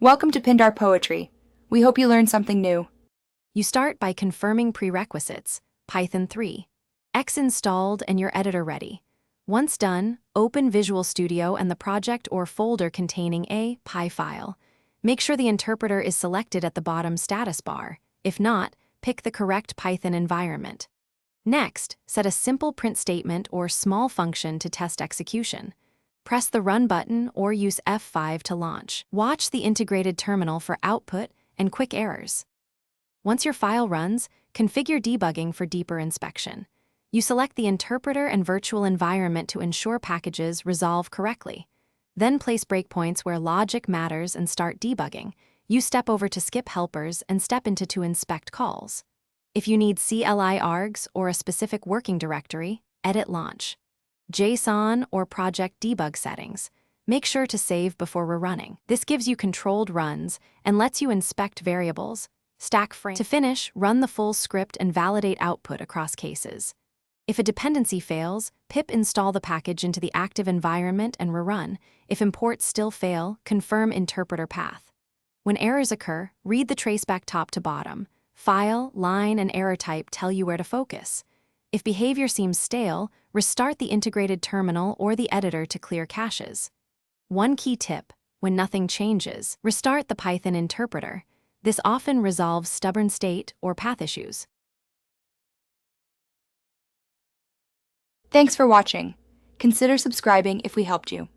Welcome to Pindar Poetry. We hope you learned something new. You start by confirming prerequisites, Python 3. X installed and your editor ready. Once done, open Visual Studio and the project or folder containing a .py file. Make sure the interpreter is selected at the bottom status bar. If not, pick the correct Python environment. Next, set a simple print statement or small function to test execution. Press the Run button or use F5 to launch. Watch the integrated terminal for output and quick errors. Once your file runs, configure debugging for deeper inspection. You select the interpreter and virtual environment to ensure packages resolve correctly. Then place breakpoints where logic matters and start debugging. You step over to skip helpers and step into to inspect calls. If you need CLI args or a specific working directory, edit launch. JSON or project debug settings. Make sure to save before rerunning. This gives you controlled runs and lets you inspect variables, stack frames. To finish, run the full script and validate output across cases. If a dependency fails, pip install the package into the active environment and rerun. If imports still fail, confirm interpreter path. When errors occur, read the traceback top to bottom. File, line, and error type tell you where to focus. If behavior seems stale, restart the integrated terminal or the editor to clear caches. One key tip: when nothing changes, restart the Python interpreter. This often resolves stubborn state or path issues. Thanks for watching. Consider subscribing if we helped you.